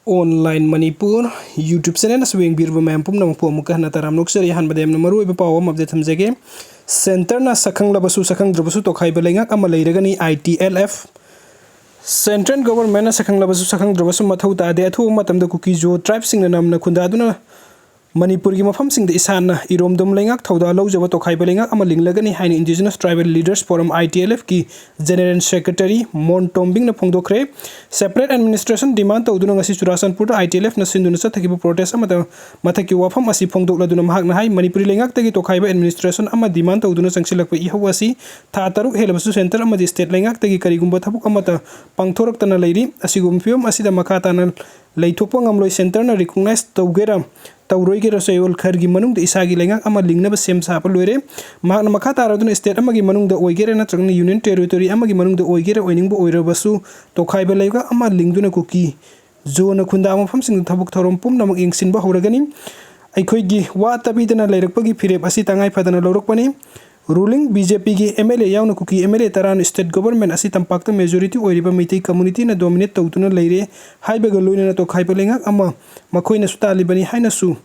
Online Manipur YouTube channel swing birba mam pum nam pum ka na taram nok seri han badem na Maruoiba pawa mabde thamjage center na sakhang labasu sakhang drabasu to khai belenga ama leiragani Itlf Central government na sakhang labasu sakhang drabasu mathau ta de athu matam da kuki jo tribe sing na nam na khunda aduna Manipur ki mafam sing de isan na irom dom lengak thauda lo jaba to khai belenga ama linglagani hain indigenous tribal leaders forum Itlf ki general secretary mon tombing na phongdokre separate administration demand to uduna ngasi Churasanpur Itlf na sinduna sa thakiba protest ama mathaki wafam asi phongdokla duna mahak na hai Manipuri lengak tagi to khaiba administration ama demand to uduna sangsilakpa i hawasi tha taruk helabasu center ama state lengak tagi karigumba thabuk ama ta pangthorak tana leiri asigum fiom asida makata na leithokpa ngamloi center na recognize tawgera Tauroi ke Rasoyol Khargi Manung the Isagi Lengak Ama Lingna Sem Sapalure, Magna Makata Radun State Amagi Manung the Oigere Natran Union Territory Amagi Manung the Oigere Oiningbo Oirabasu, Tokaiba Lega Ama Lingduna Kuki, Zona Kundama from Sing Tabuk Torom Pum Namang Ing Sinba Horagani, Aikoigi, Watabidana Lerapagi Pire Asitangai Padana Lorokpani. Ruling BJP ki MLA yauna kuki MLA taran state government asi tampakta majority oiriba mitai community na dominate tawtuna leire haiba galoina na to khaipa lengak ama makhoi na sutali bani haina su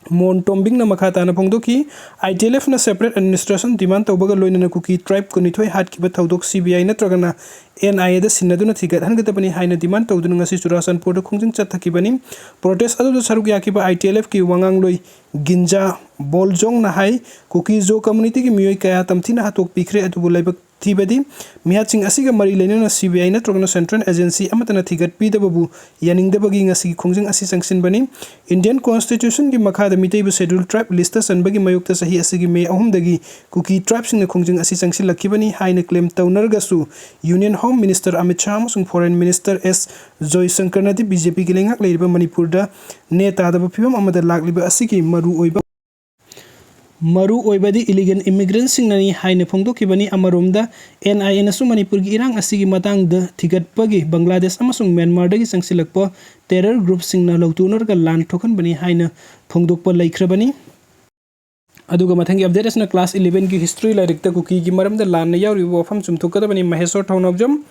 mon tombing na makhata na phongdoki Itlf na separate administration demand tawbaga loina na kuki tribe konithoi hat ki ba thawdok CBI na tragana NIA da sinaduna thigat hangata bani haina demand tawduna ngasi Churasanpur da khungjing chat thaki bani protest adu saruk yakiba Itlf ki wangang loi ginja boljong na hai kuki zo community ki miyoi kaya tamthina hatok pikre atu bulaibak thibadi mihaching asiga mari lena na CBI na trogna central agency amatana thigat pi dababu yaning dabagi ngasi khongjing asi sanction bani Indian constitution ki makha da mitai bu schedule tribe list sanbagi mayukta sahi asigi me ahum dagi kuki tribe sing khongjing asi sanction lakhibani haina claim taunargasu union home minister Amit Shah amasung foreign minister S Joy Shankar nadi BJP ki lengak leiriba Manipur da neta da phibam amada lakliba asigi Maruoiba di illegal immigrants sing nani haina phongdokibani amaromda NIA nasu Manipur gi irang asigi matang da thigatpagi Bangladesh amasung Myanmar dagi sangsilakpa terror group sing na lautunarga lan thokan bani haina phongdokpa laikhrabani aduga mathangi update asna class 11 ki history lairikta kuki gi maramda lan na yawri wafam chumthokadabani Maheshwar thawnabjam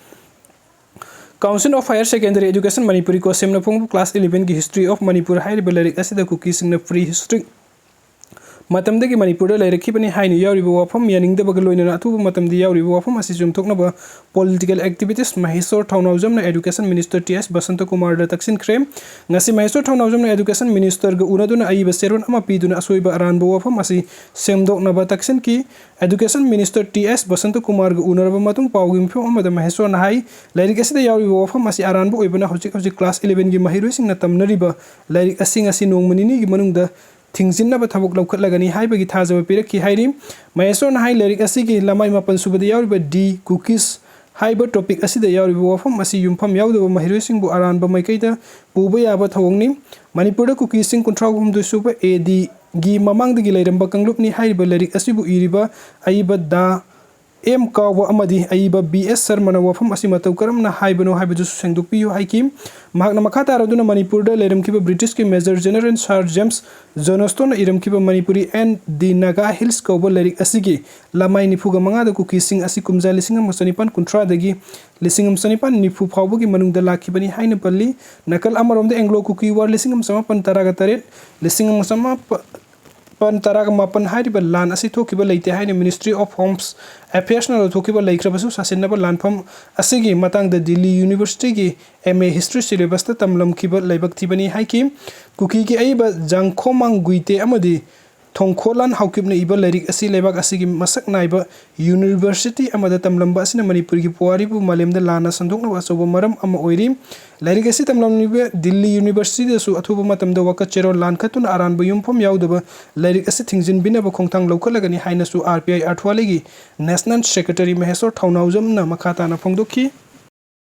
Council of Higher Secondary Education Manipuri ko semna phongbu class 11 ki history of Manipur high balarik asida kuki sing na free history Matamdagi Manipur Lairikibani Haini Yauri Wafam Yaning the Bagaloina Atu Matamdi Yauri Wafam Assisum Toknaba political activities Maheshwar Townazam Education Minister TS Basanta Kumar Taksin Krem Nasi Maheshwar Townazam Education Minister Unaduna Aiba Seron Amapiduna Aswiba Aran Wafam Asi Semdok Naba Taksin Ki Education Minister TS Basanta Kumar Unarva Matung Pawim Amada Maheshwar Nahai Lairikasida Yauri Wafam Asi Aran Bo Ibana Hojik class 11 Gi Mahiru Sing Natam Nariba Lairik Asing Asinong Manini Gimanunda Thingsin na bathabuk laukat lagani hai bagi thajaba piraki hairi Maheshwar na hai lyric asigi lamai mapan subada yawriba D cookies haiba topic asida yawriba wafam asi yumpham yawdaba mahiroi singbu aranba maikaida puba yaba thawongni Manipur da cookies sing kunthra humdu suba AD gi mamangdagi lairamba kanglupni haiba lyric asibu iriba aiba da M Kawa Amadi Aiba BS Sarmana Wafam Asimata Karamna Haibano Habidu Sangdupi Haikim Magna Makata Raduna Manipur Lerem Kiba British Ki Major General Sir James Jonoston Iram Kiba Manipuri and the Naga Hills Kobo Lyric Asigi Lamai Nifuga Manga Kuki Sing Asikumza Lissingam Masanipan Kuntra Dagi Lissingam Sanipan Nifu Paubugi Manung the Lakibani Hainapali Nakal Amarom the Anglo Kuki War Lissingam Samapan Taragataret Lissingam Sama Pantaraga Mapan Hariba Lan Asi Tokiba Late Haine Ministry of Homes Affairs na Tokiba Laikrabasu Sasinaba Lanpam Asigi Matang the Delhi University ki MA History Syllabus ta Tamlam Kiba Laibak Tibani Haiki Kuki ki Aiba Jangkomang Guite Amadi Tongkolan Haukibna Iba Lyric Asi Lebak Asigi Masak Naiba University Amada Tamlamba Asina Manipur ki Puaribu Malem the Lana Sandok na Wasoba Maram Ama Oiri Lyric Asi Tamlam Niba Delhi University da su Atuba Matam da Waka Chero Lan Katuna Aran Bayumpam Yaudaba Lyric Asi Thingzin Binaba Kongtang Lokalagani Haina su RPI Artwalegi National Secretary Maheshwar Thawnazam na Makata na Phongdoki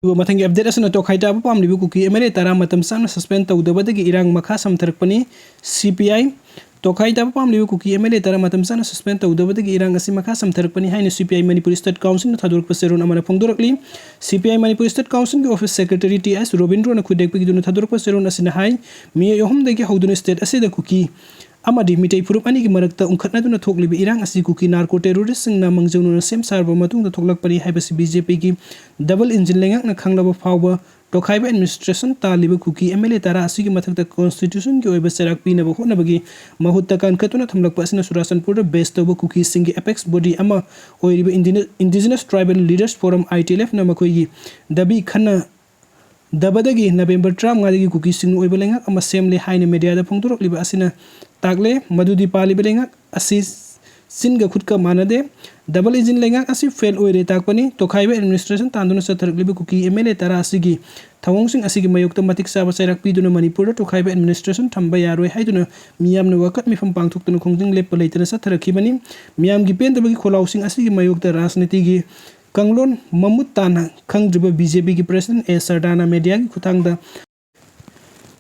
Mathangi update asna to khaita pa pam libu kuki emere tara matam sang suspend tawdabadagi irang makha samtharakpani CPI to khaita pa pam libu kuki emere tara matam sang suspend tawdabadagi irang asi makha samtharakpani haina CPI Manipur State Council na thadurk paseron amana phongdorakli CPI Manipur State Council ki office secretary TS Robindro na khudek pagi dunu thadurk paseron asina hai mi yohum dagi haudun state asida kuki Amadi mitai purup ani ki marakta ungkhatna duna thoklibi irang asi kuki narco terrorist sing na mangjawnu sem sarba matung da thoklak pani haibasi BJP ki double engine lengak na khanglaba phawba तोखाइबा administration तालिब Kuki MLA तारा असिगी मथक्ता constitution की ओइबा सेराक पीनब होनबगी महुत्ता कानखतुना थमलकपा असना सुरासनपुर बेस तब कुकी सिंगी एपेक्स बॉडी अमा ओइरिबा indigenous tribal leaders forum ITLF ना मखोइगी दबी खन्ना दबदगी नवेंबर 35 कुकी सिंग ओइबा लेंगा अमा सेमले हाइने मीडिया फोंदोरकलिबा असिना तागले मधुदी पालिबा लेंगा असि सिनगा खुदका मानदे डबल इंजिन लेंगा असि फेल ओइरे ताकपनी तोखाइबा एडमिनिस्ट्रेशन तांदुना सथरकलिबा कुकी एमएलए तारा असिगी थवोंगसिंग असिगी मयोक्ता मतिक साबा सैराक पीदुना मणिपुर तोखाइबा एडमिनिस्ट्रेशन थंबा यारोय हाइदुना मियामना वकत मिफम पांगथोक्तुना खोंजिंग लेप्पा लेतना सथरखिबनी मियामगी पेंदबगी खोलाउसिंग असिगी मयोक्ता राजनीतिगी कंगलोन ममुत ताना खंगद्रिबा बीजेपी की प्रेसिडेंट ए सरदाना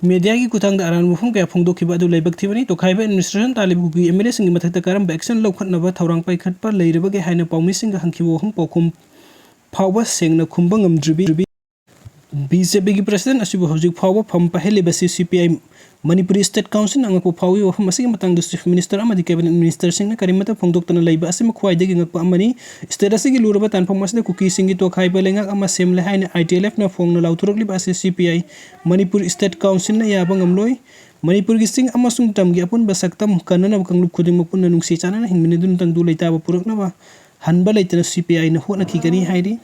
मीडिया की खुथांग अरान मफम क्या फोंदोखिबा अदु लेबक थिबनी तोखाइबा एडमिनिस्ट्रेशन तालिब कुकी एमएलए सिंग मथक्ता करम एक्शन लौखतनबा थौरांग पाइखतपा लेरबगे हाइना पाउमी सिंग हंखिबो हं पौखुम फावबा सेंगना खुंबा ngamdribi बीजेपी की प्रेसिडेंट असिबो हौजिक फावबा फम पहेलेबसी CPI मणिपुरी स्टेट काउंसिल अंगको फावी वफम असिगी मतंग चीफ मिनिस्टर अमदि कैबिनेट मिनिस्टर सिंग करिमता फोंदोक्तना लेबा Asim ख्वाइदगी ngakpa amani state असिगी लुरबा तानफम असदे cookie सिंगी तोखाइबा लेंगा अमा सेमले हाइना ITLF ना फोंगना लाउथुरकलिबा असि CPI मणिपुर स्टेट काउंसिल ना याबा ngamloi मणिपुर की सिंग अमसुंग तमगी अपुन बसक्तम कनना कंगलुप खुदिंग मपुन नुंगसी चाना हिंगमिने दुन तंग दु लेताबा पुरकनबा हनबा लेतना CPI ना होना खिगनी हाइरी